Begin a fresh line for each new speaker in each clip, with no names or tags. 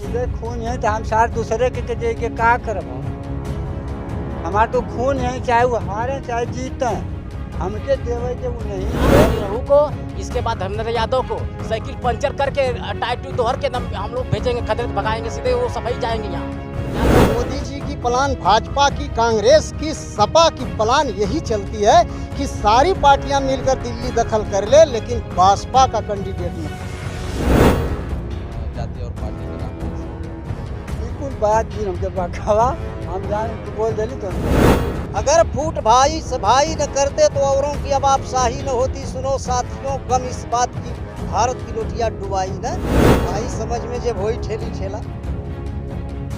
खुदे खून है तो हम सार दूसरे के दे के का करब हमारा तो खून है, चाहे वो हारे चाहे जीते, हमके देवे के वो नहीं।
रहू को, इसके बाद धर्मेंद्र यादव को साइकिल पंचर करके टायर ट्यूब दोहर के हम लोग भेजेंगे, खदेड़ के भगाएंगे, सीधे वो सफाई जाएंगे यहाँ।
मोदी जी की प्लान, भाजपा की, कांग्रेस की, सपा की प्लान यही चलती है कि सारी पार्टियां मिलकर दिल्ली दखल कर ले, लेकिन भाजपा का कैंडिडेट नहीं।
जाति और पार्टी का नाम
बिल्कुल बात भी हमके बकावा, हम जान तो बोल दिली तो।
अगर फूट भाई सभाई न करते तो औरों की अब आपशाही न होती। सुनो साथियों, गम इस बात की, भारत की लोटिया डुबाई न। आई समझ में जब होई ठेली ठेला,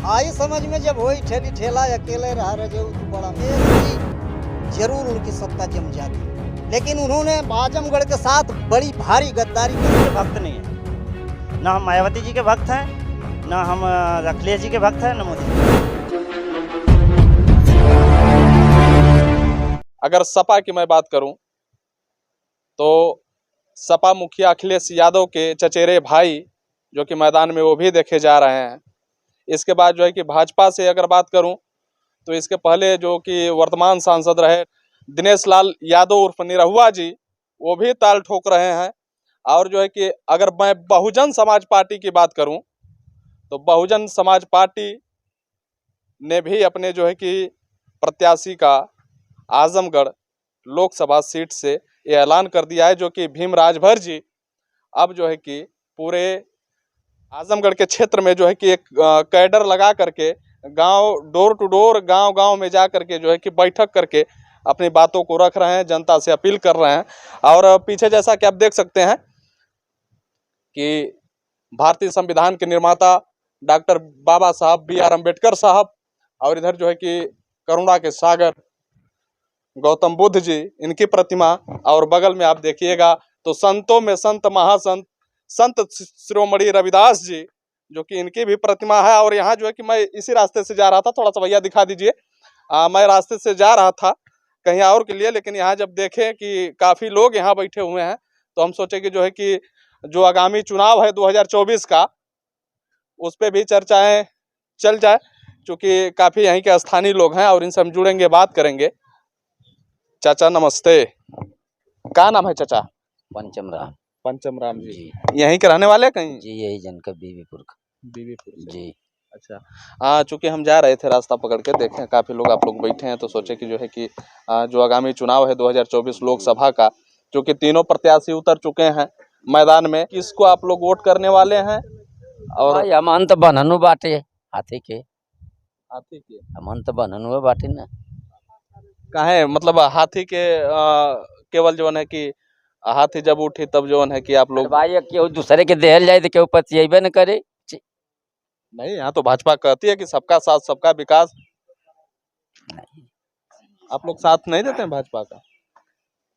आई समझ में जब होई ठेली ठेला, अकेले रह रहे तो बड़ा जरूर उनकी सत्ता जम जाती, लेकिन उन्होंने आजमगढ़ के साथ बड़ी भारी गद्दारी की।
भक्त नहीं है, ना हम मायावती जी के भक्त हैं, ना हम अखिलेश जी के भक्त हैं, ना मोदी।
अगर सपा की मैं बात करूं तो सपा मुखिया अखिलेश यादव के चचेरे भाई जो कि मैदान में वो भी देखे जा रहे हैं। इसके बाद जो है कि भाजपा से अगर बात करूं तो इसके पहले जो कि वर्तमान सांसद रहे दिनेश लाल यादव उर्फ निरहुआ जी, वो भी ताल ठोक रहे हैं। और जो है कि अगर मैं बहुजन समाज पार्टी की बात करूं तो बहुजन समाज पार्टी ने भी अपने जो है कि प्रत्याशी का आजमगढ़ लोकसभा सीट से ये ऐलान कर दिया है, जो कि भीम राजभर जी अब जो है कि पूरे आजमगढ़ के क्षेत्र में जो है कि एक कैडर लगा करके गांव डोर टू डोर गांव में जा करके जो है कि बैठक करके अपनी बातों को रख रहे हैं, जनता से अपील कर रहे हैं। और पीछे जैसा कि आप देख सकते हैं कि भारतीय संविधान के निर्माता डॉक्टर बाबा साहब बी आर अम्बेडकर साहब, और इधर जो है कि करुणा के सागर गौतम बुद्ध जी, इनकी प्रतिमा, और बगल में आप देखिएगा तो संतों में संत महासंत संत शिरोमणि रविदास जी, जो कि इनकी भी प्रतिमा है। और यहाँ जो है कि मैं इसी रास्ते से जा रहा था, थोड़ा सा भैया दिखा दीजिए, मैं रास्ते से जा रहा था कहीं और के लिए, लेकिन यहाँ जब देखें कि काफ़ी लोग यहाँ बैठे हुए हैं तो हम सोचे कि जो है कि जो आगामी चुनाव है 2024 का, उस पर भी चर्चाएँ चल जाए, क्योंकि काफ़ी यहीं के स्थानीय लोग हैं और इनसे हम जुड़ेंगे, बात करेंगे। चाचा नमस्ते, क्या नाम है चाचा?
पंचम राम।
पंचम राम जी, यहीं के रहने वाले कहीं?
जी यही जनकब बीबीपुर का।
बीबीपुर
जी
अच्छा। चूंकि हम जा रहे थे रास्ता पकड़ के, देखें काफ़ी लोग आप लोग बैठे हैं तो सोचे कि जो है कि जो आगामी चुनाव है 2024 लोकसभा का, जो कि तीनों प्रत्याशी उतर चुके हैं मैदान में, किसको आप लोग वोट करने वाले हैं? और
अमंत बननु बाटे हाथी के,
हाथी के
अमंत बननु बाटे ना।
काहे मतलब हाथी के केवल जो है कि हाथी जब उठी तब जो है कि आप लोग
भाई केहू दूसरे के देहल जाए तो केहू पतियेबे न करे।
नहीं, यहाँ तो भाजपा कहती है कि सबका साथ सबका विकास। आप लोग साथ नहीं देते हैं भाजपा का?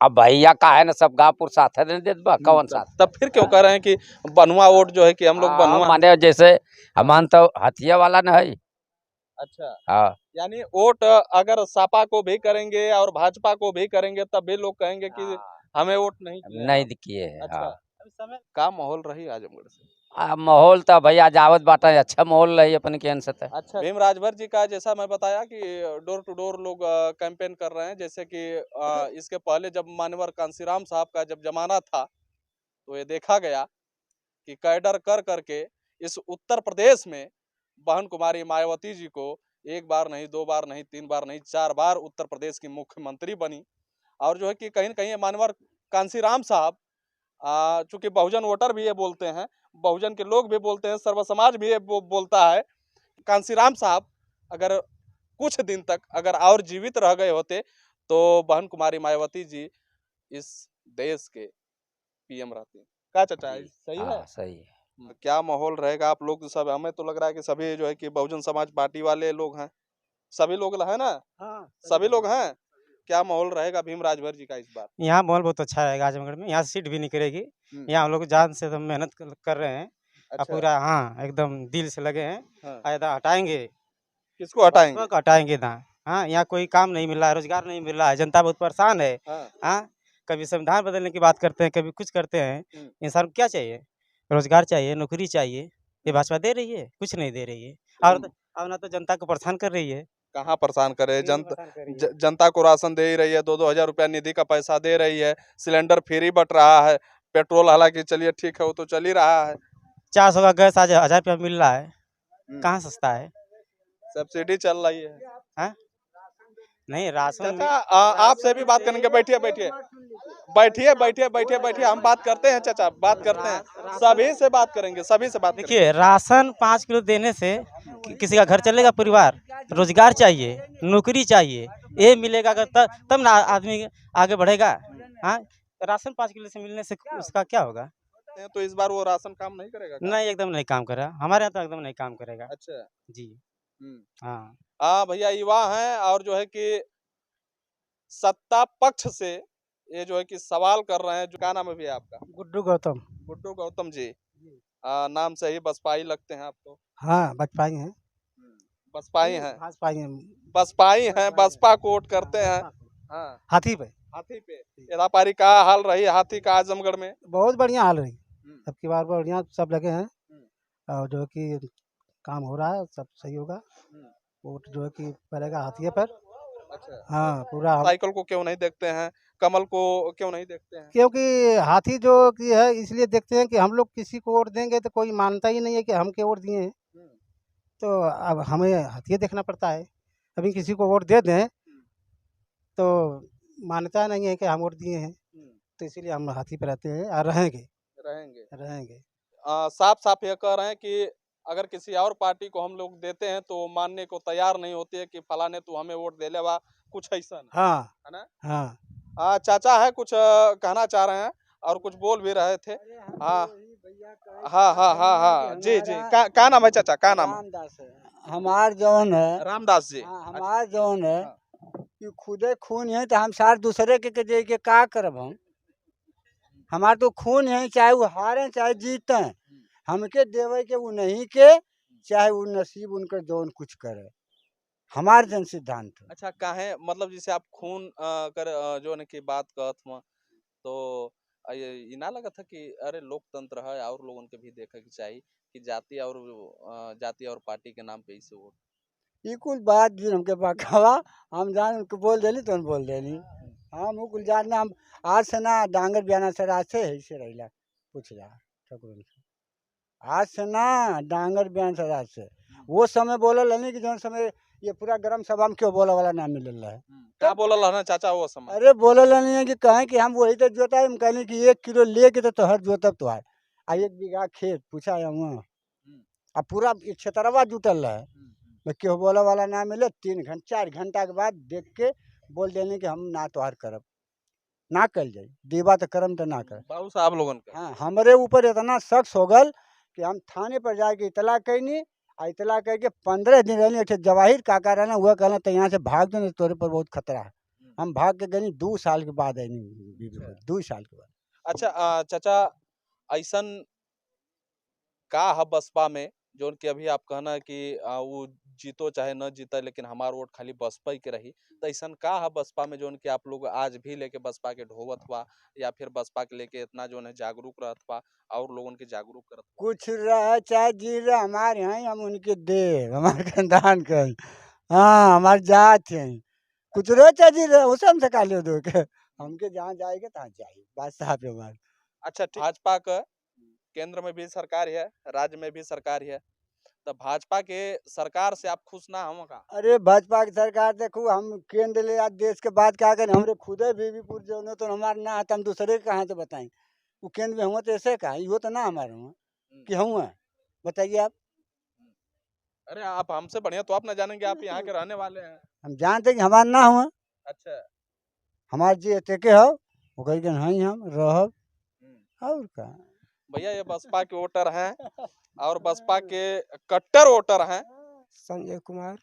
अब भैया का है ना, सब गापुर साथ है देत बा, कौन साथ?
तब फिर क्यों कह रहे हैं कि बनुआ वोट जो है कि हम लोग बनुआ
माने जैसे हमान तो हथिया वाला न है।
अच्छा,
हाँ,
यानी वोट अगर सपा को भी करेंगे और भाजपा को भी करेंगे तब भी लोग कहेंगे कि हमें वोट नहीं किए।
नहीं किए है।
अच्छा,
हाँ।
अभी समय का माहौल रही आजमगढ़ से?
माहौल तो भैया जावत बाटा अच्छा माहौल रही अपन के अंश।
अच्छा, भीम राजभर जी का जैसा मैं बताया कि डोर टू डोर लोग कैंपेन कर रहे हैं, जैसे कि इसके पहले जब मानवर कांसीराम साहब का जब जमाना था तो ये देखा गया कि कैडर कर करके इस उत्तर प्रदेश में बहन कुमारी मायावती जी को एक बार नहीं, दो बार नहीं, तीन बार नहीं, 4 बार उत्तर प्रदेश की मुख्यमंत्री बनी। और जो है कि कहीं न कहीं मानवर कांसीराम साहब, चूंकि बहुजन वोटर भी ये बोलते हैं, बहुजन के लोग भी बोलते हैं, सर्व समाज भी ये बोलता है, कांसीराम साहब अगर कुछ दिन तक अगर और जीवित रह गए होते तो बहन कुमारी मायावती जी इस देश के पीएम रहती। क्या चाचा, सही है?
सही है।
क्या माहौल रहेगा? आप लोग सब, हमें तो लग रहा है कि सभी जो है कि बहुजन समाज पार्टी वाले लोग हैं, सभी लोग है ना?
हाँ,
सभी लोग हैं। क्या माहौल रहेगा भीम राजभर जी का इस बार?
यहाँ माहौल बहुत अच्छा रहेगा आजमगढ़ में, यहाँ सीट भी निकलेगी। यहाँ हम लोग जान से तो मेहनत कर रहे हैं।
अच्छा।
पूरा हाँ एकदम दिल से लगे हैं।
हाँ।
फायदा हटाएंगे।
किसको हटाएंगे?
हटाएंगे ना। हाँ, यहाँ कोई काम नहीं मिल रहा है, रोजगार नहीं मिल रहा है, जनता बहुत परेशान है।
हाँ।
हाँ, कभी संविधान बदलने की बात करते हैं, कभी कुछ करते हैं। इंसान को क्या चाहिए? रोजगार चाहिए, नौकरी चाहिए।
ये भाजपा दे रही है? कुछ नहीं दे रही है। और ना तो जनता को परेशान कर रही है।
कहाँ परेशान करे
यही
जनता?
परेशान कर रही है।
जनता को राशन दे ही रही है, 2-2 हजार रुपया निधि का पैसा दे रही है, सिलेंडर फ्री बट रहा है, पेट्रोल हालांकि चलिए ठीक है वो तो चल ही रहा है।
400 का गैस आज 1000 रुपया मिल रहा है। कहाँ सस्ता है?
सब्सिडी चल रही है।
हाँ? नहीं राशन
चाचा आपसे भी बात करेंगे, बैठिए बैठिए बैठिए बैठिए बैठिए बैठिए, हम बात करते हैं चाचा, बात करते हैं, सभी से बात करेंगे, सभी से बात करेंगे।
देखिए राशन 5 किलो देने से किसी का घर चलेगा? परिवार रोजगार चाहिए, नौकरी चाहिए, ये मिलेगा अगर तब ना आदमी आगे बढ़ेगा। हाँ, राशन 5 किलो से मिलने से उसका क्या होगा?
तो इस बार वो राशन काम नहीं करेगा क्या?
नहीं, एकदम नहीं काम कर रहा। हमारे यहाँ तो एकदम नहीं काम करेगा।
अच्छा।
जी
हम्म।
हाँ।
हाँ भैया युवा हैं और जो है कि सत्ता पक्ष से ये जो है कि सवाल कर रहे हैं। जो क्या नाम है भैया आपका?
गुड्डू गौतम।
गुड्डू गौतम जी। नाम से ही बसपाई लगते हैं आप तो।
हाँ बचपाई हैं।
बसपाई हैं,
भाजपाई हैं।
बसपाई हैं, बसपा को वोट करते हैं। हाँ,
हाथी पे
हाथी पे एरापारी का हाल रही है हाथी का आजमगढ़ में।
बहुत बढ़िया हाल रही। अब की बार बढ़िया सब लगे हैं और जो है कि काम हो रहा है, सब सही होगा। वोट जो है कि पड़ेगा हाथिये पर।
अच्छा,
हाँ पूरा।
साइकिल को क्यों नहीं देखते हैं, कमल को क्यों नहीं देखते हैं?
क्योंकि हाथी जो की है इसलिए देखते हैं कि हम लोग किसी को वोट देंगे तो कोई मानता ही नहीं है कि हम के वोट दिए हैं, तो अब हमें हाथिये देखना पड़ता है। अभी किसी को वोट दे दें तो मान्यता नहीं है कि हम वोट दिए हैं, तो इसीलिए हम हाथी पर रहते हैं और रहेंगे
रहेंगे।
रहेंगे।
साफ साफ ये कह रहे हैं कि अगर किसी और पार्टी को हम लोग देते हैं तो मानने को तैयार नहीं होती है कि फलाने तू हमें वोट दे लेवा, कुछ ऐसा नहीं
हाँ
है ना।
हाँ।
चाचा है कुछ कहना चाह रहे हैं और कुछ बोल भी रहे थे। हाँ हाँ हाँ हाँ हाँ जी जी, क्या नाम है चाचा, क्या नाम है?
रामदास है हमार जौन है।
रामदास जी।
हाँ, हमार जौन है कि खुदे खून है तो हम सार दूसरे के दे के का करब हम। हमार तो खून है, चाहे वो हारे चाहे जीते, हमके देवे के वो नहीं के, चाहे वो नसीब उनकर जौन कुछ करे, हमार जन सिद्धांत है।
अच्छा काहे मतलब जैसे आप खून कर जो है कि बात कहत हुआ तो ये ना लगा था कि अरे लोकतंत्र है और लोगों के भी देखे के चाहिए कि जाति और पार्टी के नाम पे इसे वोट।
ये कुल बात भी हमके बकावा हम जान उनको बोल देली तो बोल देली। हम वो कुल जान हम आज से ना डांगर बयाना से आज से ऐसे रहिला पूछ जा ठकुरन से। आज से ना डांगर बयान से आज से वो समय बोलल नहीं कि जौन समय ये पूरा ग्राम सभा में क्यों बोला वाला ना मिलल है।
क्या बोलल है ना चाचा वो समय?
अरे बोलल नहीं है कि कहें कि हम वही तो जोता हम कहने कि 1 किलो ले के तो हर जोतब तो है आ 1 बीघा खेत पूछा हम अब पूरा क्षेत्रवा जुटल है। क्यों बोला वाला ना मिले 3 घंटा 4 घंटा के बाद देख के बोल देने कि हम ना तोहार करब ना कल जाए देवा तो करम तो ना कर।
बाबू साहब लोगन का
हाँ हमारे ऊपर इतना शख्स हो गल कि हम थाने पर जाके इतला कैनी आ इतला कह के 15 दिन रहनी। एक जवाहिर काका रहना हुआ कहना तो यहाँ से भाग दो तोरे पर बहुत खतरा है। हम भाग के गई 2 साल के बाद आई 2 साल के बाद।
अच्छा चाचा ऐसन का है बसपा में जो कि अभी आप कहना है कि वो जीतो चाहे न जीता लेकिन हमार वोट खाली बसपा ही के रही, तो ऐसा का है बसपा में जो कि आप लोग आज भी लेके बसपा के ढोवत हुआ या फिर बसपा के लेके इतना जो है जागरूक रहत हुआ और लोगों के जागरूक करत हुआ?
कुछ रहे चाहे जी रहे हमारे यहाँ हम उनके देव हमारे खानदान के हाँ हमारे जात है कुछ रहे चाहे जी रहे उसे हम सका लो दो के हमके जहाँ जाएगा तहाँ जाए बात साहब हमारे।
अच्छा भाजपा का केंद्र में भी सरकार है, राज्य में भी सरकार है, तो भाजपा के सरकार से आप खुश ना हो का?
अरे भाजपा की सरकार देखो हम केंद्र ले आज देश के बात क्या करें हमरे खुदे बीबीपुर जो न तो हमारे ना हम दूसरे के कहाँ से बताएं वो केंद्र में हुआ तो ऐसे का यो तो ना हमारे हुआ कि हुआ बताइए आप।
अरे आप हमसे बढ़िया तो आप ना जानेंगे, आप यहाँ के रहने वाले हैं।
हम जानते कि हमारे ना हुआ
अच्छा
हमारे जी के हो वो कही कि नहीं हम रहब और का।
भैया ये बसपा के वोटर हैं और बसपा के कट्टर वोटर हैं।
संजय कुमार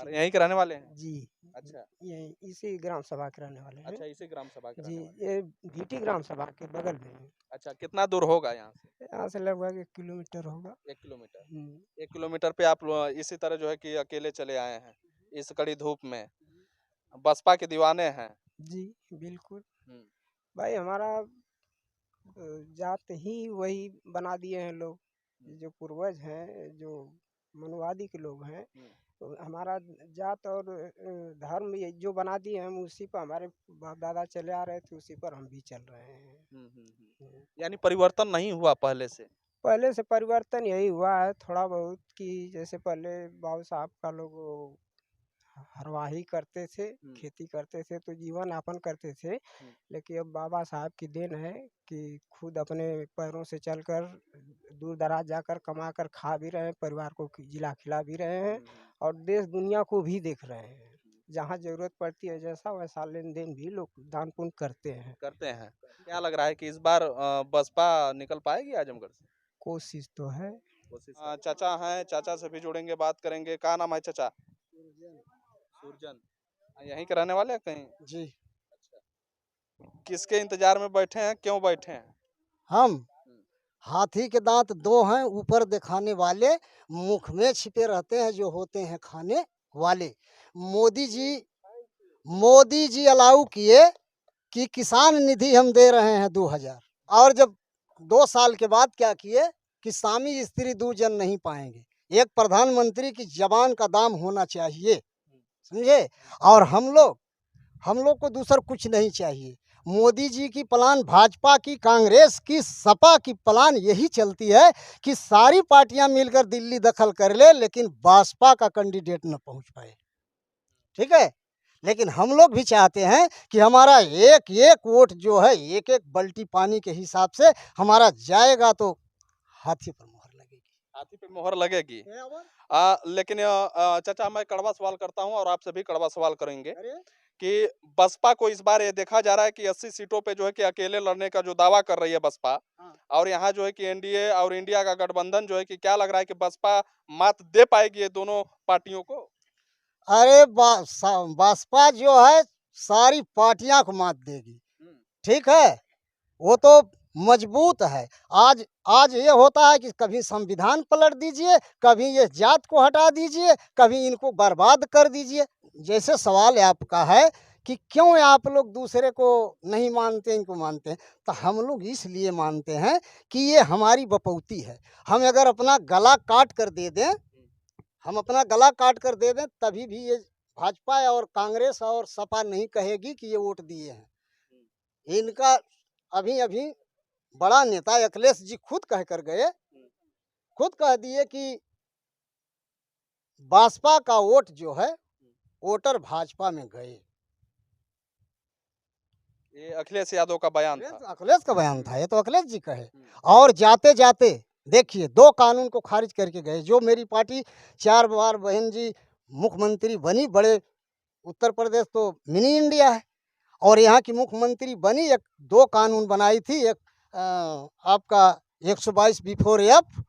यहीं के रहने वाले हैं
जी।
अच्छा
ये इसी ग्राम सभा के रहने वाले हैं।
अच्छा इसी ग्राम सभा के
जी
रहने वाले।
ये भीटी ग्राम सभा के बगल में है।
अच्छा कितना दूर होगा यहाँ से?
यहाँ से लगभग 1 किलोमीटर होगा।
1 किलोमीटर। 1 किलोमीटर पे आप इसी तरह जो है कि अकेले चले आए हैं इस कड़ी धूप में, बसपा के दीवाने हैं।
जी बिल्कुल भाई हमारा जात ही वही बना दिए हैं लोग ये जो पूर्वज हैं, जो मनुवादी के लोग हैं, तो हमारा जात और धर्म ये जो बना दिए हम उसी पर हमारे बाप दादा चले आ रहे थे, उसी पर हम भी चल रहे हैं।
यानी परिवर्तन नहीं हुआ पहले से।
पहले से परिवर्तन यही हुआ है थोड़ा बहुत कि जैसे पहले बाबू साहब का लोग वो हरवाही करते थे, खेती करते थे तो जीवन यापन करते थे। लेकिन अब बाबा साहब की देन है कि खुद अपने पैरों से चलकर दूर दराज जाकर कमा कर खा भी रहे हैं, परिवार को जिला खिला भी रहे हैं और देश दुनिया को भी देख रहे हैं। जहाँ जरूरत पड़ती है जैसा वैसा लेन देन भी लोग दान पुण्य करते हैं।
क्या लग रहा है कि इस बार बसपा निकल पाएगी आजमगढ़ से?
कोशिश तो है।
चाचा हैं, चाचा से भी जुड़ेंगे, बात करेंगे। क्या नाम है चाचा? सुरजन। यहीं के रहने वाले हैं कहीं?
जी
किसके इंतजार में बैठे हैं, क्यों बैठे हैं?
हम हाथी के दांत दो हैं ऊपर दिखाने वाले, मुख में छिपे रहते हैं जो होते हैं खाने वाले। मोदी जी अलाउ किए कि किसान निधि हम दे रहे हैं 2000, और जब 2 साल के बाद क्या किए कि स्वामी स्त्री दो जन नहीं पाएंगे। एक प्रधानमंत्री की जबान का दाम होना चाहिए, समझे। और हम लोग को दूसरा कुछ नहीं चाहिए। मोदी जी की प्लान, भाजपा की, कांग्रेस की, सपा की प्लान यही चलती है कि सारी पार्टियां मिलकर दिल्ली दखल कर ले, लेकिन बसपा का कैंडिडेट न पहुंच पाए। ठीक है, लेकिन हम लोग भी चाहते हैं कि हमारा एक एक वोट जो है एक एक बाल्टी पानी के हिसाब से हमारा जाएगा तो हाथी पर मोहर लगेगी।
हाथी पे मोहर लगेगी। लेकिन चाचा मैं कड़वा सवाल करता हूं और आपसे भी कड़वा सवाल करेंगे कि बसपा को इस बार ये देखा जा रहा है कि 80 सीटों पे जो है कि अकेले लड़ने का जो दावा कर रही है बसपा, और यहाँ जो है कि एनडीए और इंडिया का गठबंधन जो है कि क्या लग रहा है कि बसपा मात दे पाएगी ये दोनों पार्टियों को?
अरे बसपा जो है सारी पार्टियां को मात देगी। ठीक है, वो तो मजबूत है। आज ये होता है कि कभी संविधान पलट दीजिए, कभी ये जात को हटा दीजिए, कभी इनको बर्बाद कर दीजिए। जैसे सवाल आपका है कि क्यों आप लोग दूसरे को नहीं मानते, इनको मानते हैं, तो हम लोग इसलिए मानते हैं कि ये हमारी बपौती है। हम अगर अपना गला काट कर दे दें, तभी भी ये भाजपा और कांग्रेस और सपा नहीं कहेगी कि ये वोट दिए हैं। इनका अभी बड़ा नेता अखिलेश जी खुद कह दिए कि बसपा का वोट जो है वोटर भाजपा में गए।
ये अखिलेश यादव का बयान था।
अखिलेश का बयान था, ये तो अखिलेश जी कहे। और जाते जाते देखिए 2 कानून को खारिज करके गए। जो मेरी पार्टी 4 बार बहन जी मुख्यमंत्री बनी, बड़े उत्तर प्रदेश तो मिनी इंडिया है, और यहाँ की मुख्यमंत्री बनी, 2 कानून बनाई थी। एक आपका 122 बिफोर एफ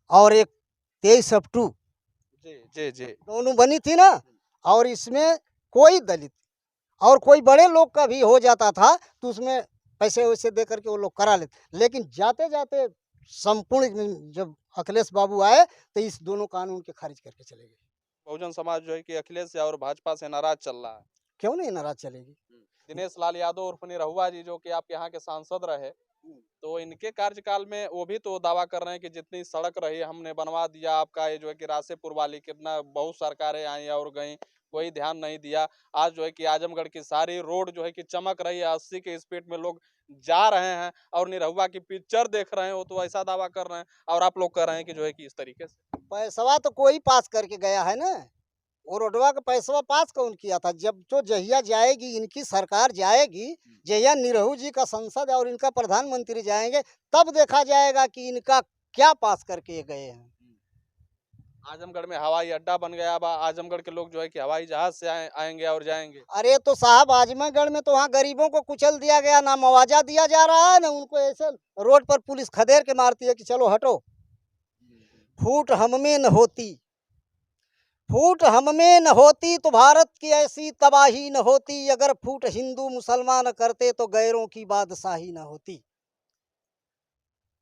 और एक 23 अप टू,
जी
दोनों बनी थी ना। और इसमें कोई दलित और कोई बड़े लोग का भी हो जाता था तो उसमें पैसे वैसे दे करके वो लोग करा लेते। लेकिन जाते जाते संपूर्ण जब अखिलेश बाबू आए तो इस दोनों कानून के खारिज करके चले गए।
बहुजन समाज जो है कि अखिलेश और भाजपा से नाराज चल रहा है।
क्यों नहीं नाराज चलेगी?
दिनेश लाल यादव उर्फ निरहुआ जी जो कि आपके यहाँ के सांसद रहे, तो इनके कार्यकाल में वो भी तो दावा कर रहे हैं कि जितनी सड़क रही हमने बनवा दिया। आपका ये जो है कि रासेपुर वाली कितना बहुत सरकारें आई और गई, कोई ध्यान नहीं दिया। आज जो है कि आजमगढ़ की सारी रोड जो है कि चमक रही है, 80 के स्पीड में लोग जा रहे हैं और निरहुआ की पिक्चर देख रहे हैं, वो तो ऐसा दावा कर रहे हैं और आप लोग कह रहे हैं कि जो है कि इस तरीके से।
पैसवा तो कोई पास करके गया है ना, वो रोडवा का पैसवा पास कौन किया था? जब तो जहिया जाएगी इनकी सरकार जाएगी, जहिया निरहू जी का संसद और इनका प्रधानमंत्री जाएंगे, तब देखा जाएगा कि इनका क्या पास करके गए हैं।
आजमगढ़ में हवाई अड्डा बन गया, अब आजमगढ़ के लोग जो है कि हवाई जहाज से आएंगे और जाएंगे।
अरे तो साहब आजमगढ़ में तो वहाँ गरीबों को कुचल दिया गया, ना मुआवजा दिया जा रहा है, ना उनको ऐसे रोड पर पुलिस खदेड़ के मारती है कि चलो हटो। फूट हम में न होती तो भारत की ऐसी तबाही न होती। अगर फूट हिंदू मुसलमान करते तो गैरों की बादशाही न होती।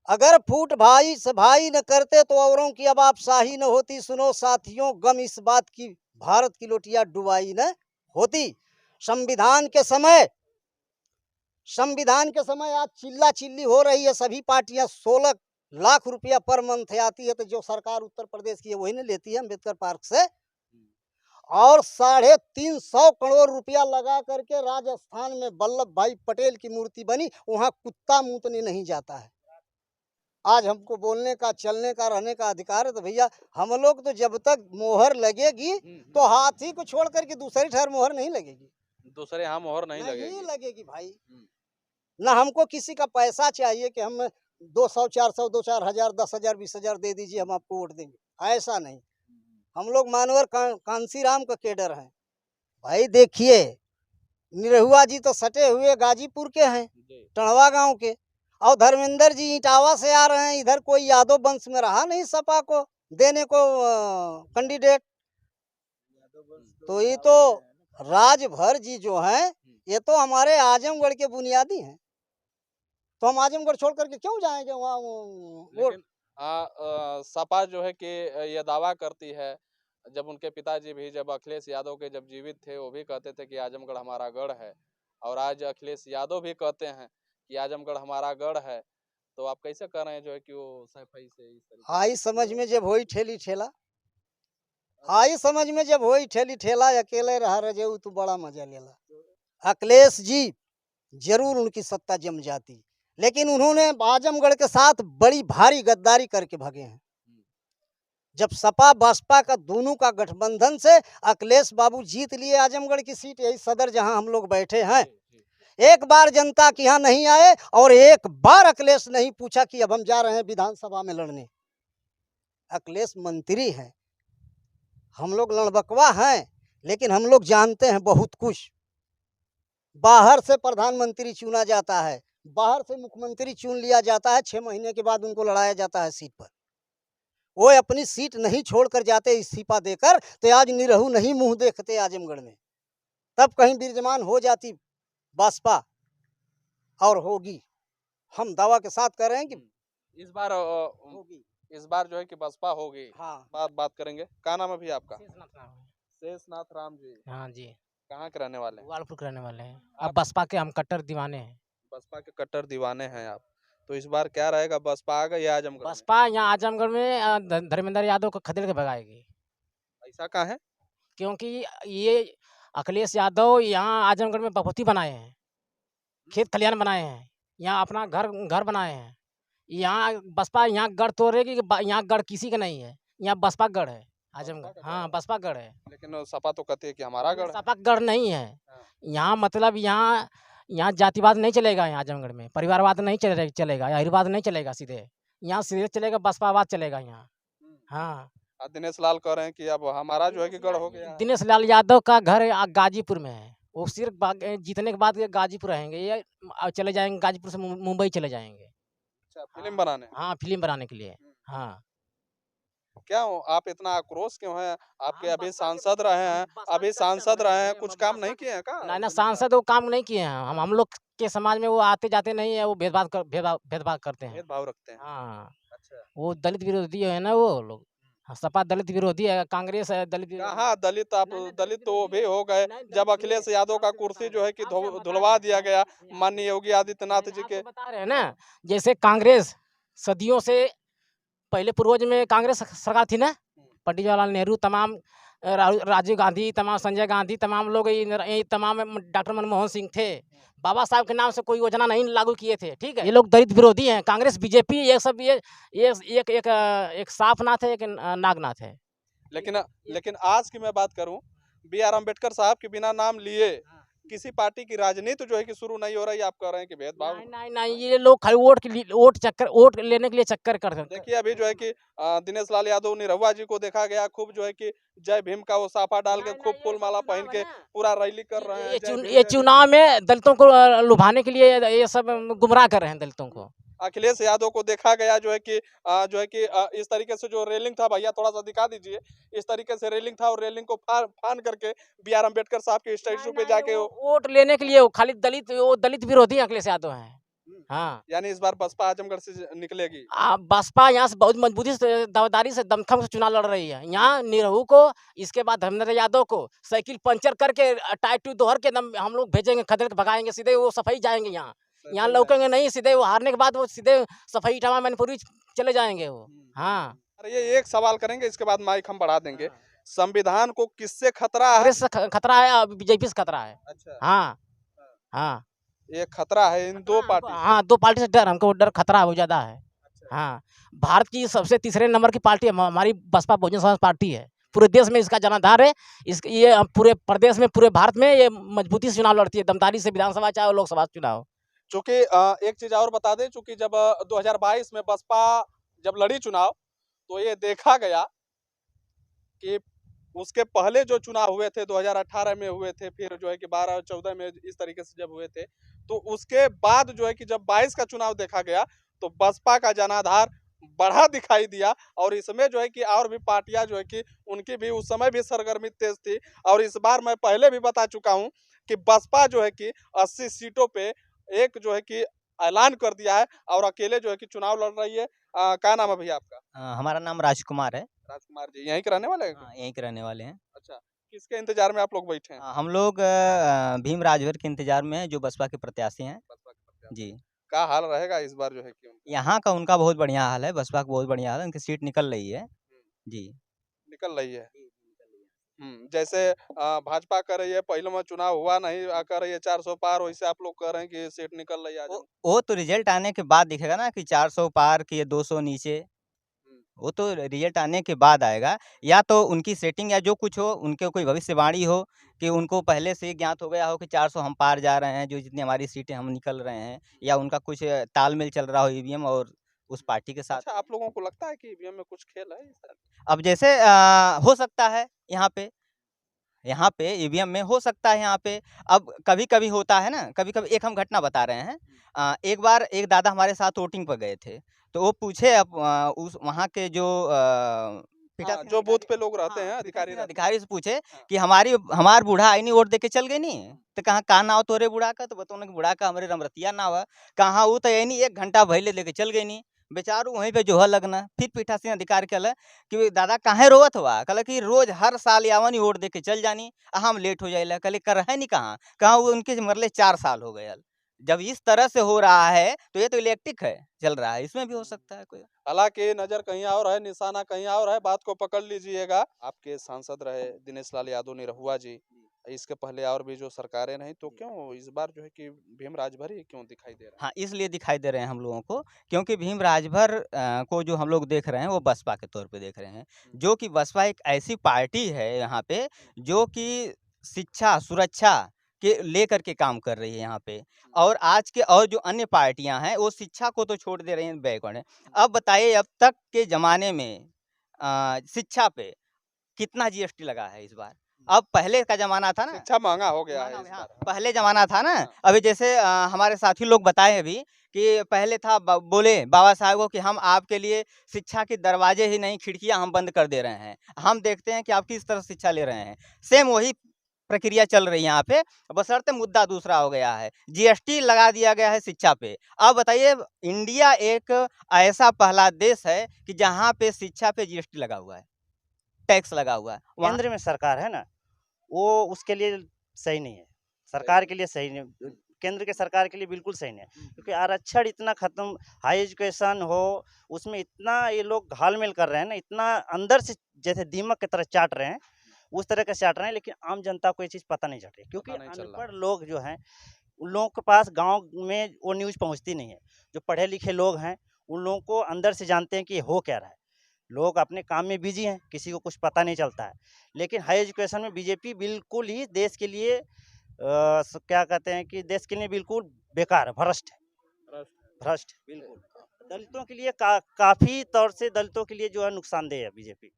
अगर फूट भाई से भाई न करते तो औरों की अब आपशाही न होती। सुनो साथियों गम इस बात की, भारत की लोटिया डुबाई न होती। संविधान के समय आज चिल्ला चिल्ली हो रही है। सभी पार्टियां 16 लाख रुपया पर मंथ आती है, तो जो सरकार उत्तर प्रदेश की है वही नहीं लेती है अम्बेडकर पार्क से। और 350 करोड़ रुपया लगा करके राजस्थान में वल्लभ भाई पटेल की मूर्ति बनी, वहाँ कुत्ता मूतने नहीं जाता है। आज हमको बोलने का, चलने का, रहने का अधिकार है, तो भैया हम लोग तो जब तक मोहर लगेगी तो हाथी को छोड़ करके दूसरी ठहर मोहर नहीं लगेगी,
दूसरे यहाँ मोहर नहीं लगेगी।
लगेगी भाई। ना हमको किसी का पैसा चाहिए कि हम 200, 400, 2-4 हजार, 10,000, 20,000 दे दीजिए हम आपको वोट देंगे, ऐसा नहीं। हम लोग मानवर कांसीराम का केडर हैं भाई। देखिए निरहुआ जी तो सटे हुए गाजीपुर के हैं, टणवा गांव के, और धर्मेंद्र जी इटावा से आ रहे हैं। इधर कोई यादव वंश में रहा नहीं सपा को देने को कैंडिडेट। तो ये तो राजभर जी जो हैं, ये तो हमारे आजमगढ़ के बुनियादी हैं। तो हम आजमगढ़ छोड़ करके क्यों जाएंगे वहाँ वोट।
सपा जो है कि ये दावा करती है, जब उनके पिताजी भी, जब अखिलेश यादव के जब जीवित थे, वो भी कहते थे कि आजमगढ़ हमारा गढ़ है, और आज अखिलेश यादव भी कहते हैं कि आजमगढ़ हमारा गढ़ है। तो आप कैसे कर रहे हैं जो है कि वो सफाई से इस तरीके
आई समझ में जब होई ठेली ठेला, आई समझ में जब होई ठेली ठेला, अकेले रहा रजेऊ तो बड़ा मजा लेला। अखिलेश जी जरूर उनकी सत्ता जम जाती, लेकिन उन्होंने आजमगढ़ के साथ बड़ी भारी गद्दारी करके भगे हैं। जब सपा बसपा का दोनों का गठबंधन से अखिलेश बाबू जीत लिए आजमगढ़ की सीट, यही सदर जहां हम लोग बैठे हैं। एक बार जनता के यहाँ नहीं आए और एक बार अखिलेश नहीं पूछा कि अब हम जा रहे हैं विधानसभा में लड़ने। अखिलेश मंत्री हैं, हम लोग लड़बकवा हैं, लेकिन हम लोग जानते हैं बहुत कुछ। बाहर से प्रधानमंत्री चुना जाता है, बाहर से मुख्यमंत्री चुन लिया जाता है, 6 महीने के बाद उनको लड़ाया जाता है सीट पर। वो अपनी सीट नहीं छोड़कर जाते इस्तीफा देकर, तो आज निरहू नहीं मुंह देखते आजमगढ़ में। तब कहीं विराजमान हो जाती बसपा, और होगी। हम दावा के साथ कह रहे हैं कि
इस बार
होगी।
इस बार जो है कि बसपा होगी।
हाँ,
बात करेंगे। क्या नाम है भी आपका?
शेषनाथ राम है।
शेषनाथ राम जी।
हाँ जी,
कहाँ के रहने वाले हैं?
गोपालपुर के रहने वाले हैं। अब बसपा के हम कट्टर दीवाने हैं।
बसपा के कट्टर दीवाने हैं आप। तो इस बार क्या रहेगा, बसपा आएगा या आजमगढ़ में?
बसपा यहाँ आजमगढ़ में धर्मेंद्र यादव को खदेड़ के भगाएगी।
ऐसा कहाँ है?
क्योंकि ये अखिलेश यादव यहाँ आजमगढ़ में बखूती बनाए हैं, खेत खलियान बनाए हैं, यहाँ अपना घर बनाए हैं। यहाँ बसपा यहाँ गढ़ तोड़ेगी, यहाँ गढ़ किसी का नहीं है, यहाँ बसपा गढ़ है आजमगढ़। हाँ, बसपा गढ़ है,
लेकिन सपा तो कहती है कि हमारा गढ़ है।
सपा गढ़ नहीं है। यहाँ मतलब यहाँ जातिवाद नहीं चलेगा, यहाँ आजमगढ़ में परिवारवाद नहीं चलेगा, अहिरवाद नहीं चलेगा, सीधे यहाँ सीधे चलेगा, बसपावाद चलेगा यहाँ। हाँ,
दिनेश लाल कह रहे हैं कि अब हमारा जो है कि गढ़ हो गया।
दिनेश लाल यादव का घर गाजीपुर में है। वो सिर्फ जीतने के बाद गाजीपुर रहेंगे, ये चले जाएंगे गाजीपुर से मुंबई चले जाएंगे।
अच्छा, फिल्म बनाने?
हाँ, फिल्म बनाने के लिए। हाँ,
क्यों आप इतना आक्रोश क्यों है? आपके अभी सांसद रहे हैं, कुछ काम नहीं किए हैं क्या?
ना सांसद वो काम नहीं किए हैं। हम लोग के समाज में वो आते जाते नहीं है, वो भेदभाव करते हैं,
भेदभाव रखते हैं।
हाँ,
अच्छा,
वो दलित विरोधी है ना वो लोग। हाँ, सपा दलित विरोधी है, कांग्रेस है दलित विरोधी।
कहाँ दलित? आप दलित तो वो भी हो गए जब अखिलेश यादव का कुर्सी जो है कि धुलवा दिया गया माननीय योगी आदित्यनाथ जी के।
बता रहे हैं ना, जैसे कांग्रेस सदियों से पहले पूर्वज में कांग्रेस सरकार थी ना, पंडित जवाहरलाल नेहरू, तमाम राजीव गांधी, तमाम संजय गांधी, तमाम लोग, तमाम डॉक्टर मनमोहन सिंह थे। बाबा साहब के नाम से कोई योजना नहीं लागू किए थे। ठीक है, ये लोग दलित विरोधी हैं। कांग्रेस, बीजेपी, ये सब ये एक साफ नाथ है, एक नागनाथ है।
लेकिन आज की मैं बात करूं, B.R. अम्बेडकर साहब के बिना नाम लिए किसी पार्टी की राजनीति जो है कि शुरू नहीं हो रही। आप कह रहे हैं कि भेदभाव?
नहीं, ये लोग खाली वोट लेने के लिए चक्कर करते हैं।
देखिए अभी जो है कि दिनेश लाल यादव निरहुआ जी को देखा गया खूब जो है कि जय भीम का वो साफा डाल के खूब फूल माला पहन के पूरा रैली कर रहे हैं।
ये चुनाव में दलितों को लुभाने के लिए ये सब गुमराह कर रहे हैं दलितों को।
अखिलेश यादव को देखा गया जो है कि इस तरीके से जो रेलिंग था, भैया थोड़ा सा दिखा दीजिए, इस तरीके से रेलिंग था और रेलिंग को फान करके B.R. अम्बेडकर साहब के स्टैचू पे जाके
वोट लेने के लिए वो खाली दलित विरोधी अखिलेश यादव हैं। हाँ,
यानी इस बार बसपा आजमगढ़ से निकलेगी।
बसपा यहाँ से बहुत मजबूती से, दावेदारी से, दमखम से चुनाव लड़ रही है। यहाँ निरहू को, इसके बाद धर्मेंद्र यादव को साइकिल पंचर करके टायर 2 दोहर के हम लोग भेजेंगे, खदेड़ के भगाएंगे, सीधे वो सफाई जाएंगे यहाँ। यहाँ
चल
लौकेंगे नहीं, सीधे वो हारने के बाद वो सीधे सफाई ठामा मैनपुरी चले जाएंगे वो। हाँ,
अरे ये एक सवाल करेंगे, इसके बाद माइक हम बढ़ा देंगे। संविधान को किससे खतरा है?
कांग्रेस से खतरा है और बीजेपी से खतरा है।
अच्छा,
हाँ हाँ
ये खतरा है इन दो पार्टी से।
हाँ, दो पार्टी से डर, हमको डर खतरा बहुत ज्यादा है। हाँ, भारत की सबसे तीसरे नंबर की पार्टी हमारी बसपा बहुजन समाज पार्टी है। पूरे देश में इसका जनाधार है। ये पूरे प्रदेश में, पूरे भारत में ये मजबूती से चुनाव लड़ती है, दमदारी से, विधानसभा चाहे लोकसभा चुनाव।
चूंकि एक चीज और बता दें, चूंकि जब 2022 में बसपा जब लड़ी चुनाव, तो ये देखा गया कि उसके पहले जो चुनाव हुए थे 2018 में हुए थे, फिर जो है कि 12 और 14 में इस तरीके से जब हुए थे, तो उसके बाद जो है कि जब 22 का चुनाव देखा गया तो बसपा का जनाधार बढ़ा दिखाई दिया। और इसमें जो है कि और भी पार्टियां जो है कि उनकी भी उस समय भी सरगर्मी तेज थी। और इस बार मैं पहले भी बता चुका हूं कि बसपा जो है कि 80 सीटों पे एक जो है कि ऐलान कर दिया है और अकेले जो है कि चुनाव लड़ रही है। क्या नाम है भैया आपका?
हमारा नाम राजकुमार है।
राजकुमार जी, यहीं के रहने वाले हैं?
हाँ, यहीं के रहने वाले हैं।
अच्छा, किसके इंतजार में आप लोग बैठे हैं?
हम लोग भीम राजभर के इंतजार में हैं, जो बसपा के प्रत्याशी हैं।
बसपा के प्रत्याशी।
जी,
क्या हाल रहेगा इस बार जो है कि उनका?
यहाँ का उनका बहुत बढ़िया हाल है, बसपा का बहुत बढ़िया हाल है, उनकी सीट निकल रही है। जी,
निकल रही है। जैसे भाजपा कर रही है, पहले में चुनाव हुआ नहीं, कर रही है 400 पार, वैसे आप लोग कह रहे हैं कि सीट निकल रही है आज।
वो तो रिजल्ट आने के बाद दिखेगा ना कि 400 पार कि 200 नीचे। वो तो रिजल्ट आने के बाद आएगा। या तो उनकी सेटिंग या जो कुछ हो, उनके कोई भविष्यवाणी हो कि उनको पहले से ही ज्ञात हो गया हो कि 400 हम पार जा रहे हैं, जो जितनी हमारी सीटें हम निकल रहे हैं, या उनका कुछ तालमेल चल रहा हो ईवीएम और उस पार्टी के साथ।
अच्छा, आप लोगों को लगता है कि ईवीएम में कुछ खेल है इस बार?
अब जैसे हो सकता है यहाँ पे ईवीएम में हो सकता है यहाँ पे। अब कभी-कभी होता है ना, कभी-कभी एक हम घटना बता रहे हैं। एक बार एक दादा हमारे साथ वोटिंग पर गए थे, तो वो पूछे उस वहाँ के जो पीठासीन
जो बूथ पे लोग रहते
हाँ,
हैं, अधिकारी
पीठासीन
रहते
अधिकारी से पूछे
हाँ।
कि हमार बूढ़ा आई नहीं वोट दे के चल गई नहीं, तो कहा का नाव तोरे बूढ़ा का, तो बताओ कि बूढ़ा का हमारे रमरतिया नाव है। कहा वो तो यही नहीं 1 घंटा भइले लेके चल गई नहीं, बेचारू वहीं पे जो है लगना। फिर पीठासीन अधिकारी कहला कि दादा काहे रोवत हुआ? कहला कि रोज हर साल यावनी वोट दे के चल जानी, हम लेट हो जाइला। कहले कर है नहीं कहाँ? कहा वो उनके मरले 4 साल हो गए। जब इस तरह से हो रहा है तो ये तो इलेक्ट्रिक है, चल रहा है, इसमें भी हो सकता है कोई।
हालांकि नजर कहीं और है, निशाना कहीं और है, बात को पकड़ लीजिएगा। आपके सांसद रहे दिनेश लाल यादव निरहुआ जी, इसके पहले और भी जो सरकारें रही, तो क्यों इस बार जो है कि भीम राजभर ही क्यों दिखाई दे रहा है?
हाँ, इसलिए दिखाई दे रहे हैं हम लोगों को, क्योंकि भीम राजभर को जो हम लोग देख रहे हैं वो बसपा के तौर पे देख रहे हैं। जो कि बसपा एक ऐसी पार्टी है यहाँ पे, जो कि शिक्षा, सुरक्षा के लेकर के काम कर रही है यहाँ पे। और आज के और जो अन्य पार्टियां हैं वो शिक्षा को तो छोड़ दे रही हैं, बैकवर्ड है। अब बताइए, अब तक के ज़माने में शिक्षा पे कितना जीएसटी लगा है इस बार? अब पहले का ज़माना था ना,
शिक्षा महंगा हो गया है इस
हाँ,
बार।
पहले ज़माना था ना, अभी जैसे हमारे साथी लोग बताए अभी कि पहले था बोले बाबा साहब को कि हम आपके लिए शिक्षा के दरवाजे ही नहीं खिड़कियां हम बंद कर दे रहे हैं, हम देखते हैं कि आप किस तरह शिक्षा ले रहे हैं। सेम वही प्रक्रिया चल रही है यहाँ पे, बशर्ते मुद्दा दूसरा हो गया है, जीएसटी लगा दिया गया है शिक्षा पे। अब बताइए, इंडिया एक ऐसा पहला देश है कि जहाँ पे शिक्षा पे जीएसटी लगा हुआ है, टैक्स लगा हुआ है।
केंद्र में सरकार है ना, वो उसके लिए सही नहीं है, सरकार के लिए सही नहीं, केंद्र के सरकार के लिए बिल्कुल सही नहीं है। क्योंकि आरक्षण इतना खत्म, हाई एजुकेशन हो, उसमें इतना ये लोग घालमेल कर रहे हैं ना, इतना अंदर से जैसे दीमक की तरह चाट रहे हैं, उस तरह के चाट रहे हैं। लेकिन आम जनता को ये चीज़ पता नहीं चल रही, क्योंकि
पता नहीं चल रहा।
अनपढ़ लोग जो हैं, उन लोगों के पास गांव में वो न्यूज़ पहुंचती नहीं है। जो पढ़े लिखे लोग हैं, उन लोगों को अंदर से जानते हैं कि ये हो क्या रहा है। लोग अपने काम में बिजी हैं, किसी को कुछ पता नहीं चलता है। लेकिन हाई एजुकेशन में बीजेपी बिल्कुल ही देश के लिए क्या कहते हैं कि देश के लिए बिल्कुल बेकार है, भ्रष्ट है, भ्रष्ट बिल्कुल। दलितों के लिए काफ़ी तौर से दलितों के लिए जो है नुकसानदेह है बीजेपी।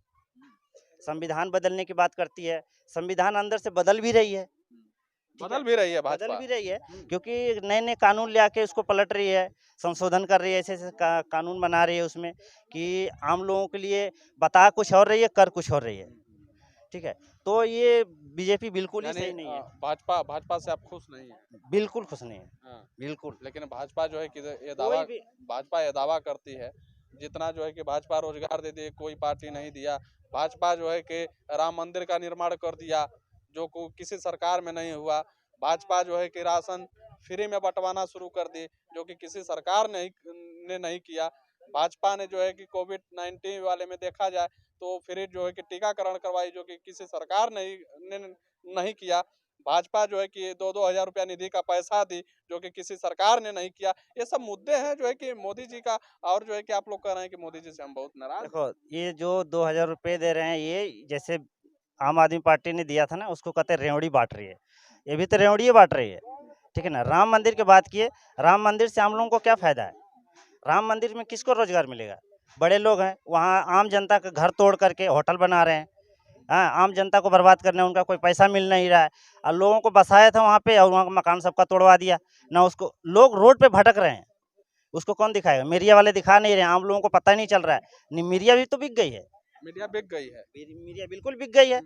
संविधान बदलने की बात करती है, संविधान अंदर से बदल भी रही है,
बदल भी रही है भाजपा,
बदल भी रही है, क्योंकि नए नए कानून ले आके उसको पलट रही है, संशोधन कर रही है, ऐसे ऐसे कानून बना रही है उसमें कि आम लोगों के लिए बता कुछ और रही है, कर कुछ और रही है। ठीक है, तो ये बीजेपी बिल्कुल ही सही नहीं है।
भाजपा से आप खुश नहीं है?
बिल्कुल खुश नहीं है,
हाँ।
बिल्कुल।
लेकिन भाजपा जो है कि भाजपा ये दावा करती है, जितना जो है कि भाजपा रोजगार दे दी, कोई पार्टी नहीं दिया। भाजपा जो है कि राम मंदिर का निर्माण कर दिया, जो किसी सरकार में नहीं हुआ। भाजपा जो है कि राशन फ्री में बंटवाना शुरू कर दी, जो कि किसी सरकार ने नहीं किया। भाजपा ने जो है कि कोविड-19 वाले में देखा जाए तो फ्री जो है कि टीकाकरण करवाई, जो कि किसी सरकार ने नहीं किया। भाजपा जो है कि 2-2 हज़ार रुपया निधि का पैसा दी, जो कि किसी सरकार ने नहीं किया। ये सब मुद्दे हैं जो है कि मोदी जी का, और जो है कि आप लोग कह रहे हैं कि मोदी जी से हम बहुत नाराज हैं।
देखो, ये जो 2000 रुपये दे रहे हैं, ये जैसे आम आदमी पार्टी ने दिया था ना, उसको कहते हैं रेवड़ी बांट रही है। ये भी तो रेवड़ी बांट रही है, ठीक है ना। राम मंदिर की बात किए, राम मंदिर से हम लोगों को क्या फायदा है? राम मंदिर में किसको रोजगार मिलेगा? बड़े लोग हैं वहाँ, आम जनता का घर तोड़ करके होटल बना रहे हैं। हाँ, आम जनता को बर्बाद करने, उनका कोई पैसा मिल नहीं रहा है। और लोगों को बसाया था वहाँ पे, और वहाँ का मकान सबका तोड़वा दिया ना। उसको लोग रोड पे भटक रहे हैं, उसको कौन दिखाएगा? मीडिया वाले दिखा नहीं रहे हैं, आम लोगों को पता ही नहीं चल रहा है। मीडिया भी तो बिक गई है,
मीडिया बिक गई है।
मीडिया बिल्कुल बिक गई है।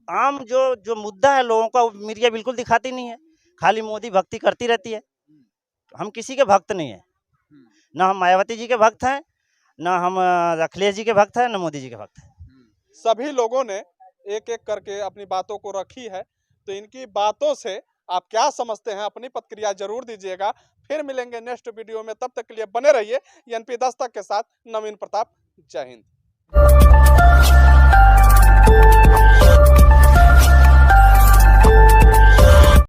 आम जो मुद्दा है लोगों का, वो मीडिया बिल्कुल दिखाती नहीं है, खाली मोदी भक्ति करती रहती है। हम किसी के भक्त नहीं है, ना हम मायावती जी के भक्त हैं, ना हम अखिलेश जी के भक्त हैं, ना मोदी जी के भक्त हैं।
सभी लोगों ने एक एक करके अपनी बातों को रखी है, तो इनकी बातों से आप क्या समझते हैं, अपनी प्रतिक्रिया जरूर दीजिएगा। फिर मिलेंगे नेक्स्ट वीडियो में, तब तक के लिए बने रहिए। एनपी दस्तक के साथ नवीन प्रताप। जय हिंद।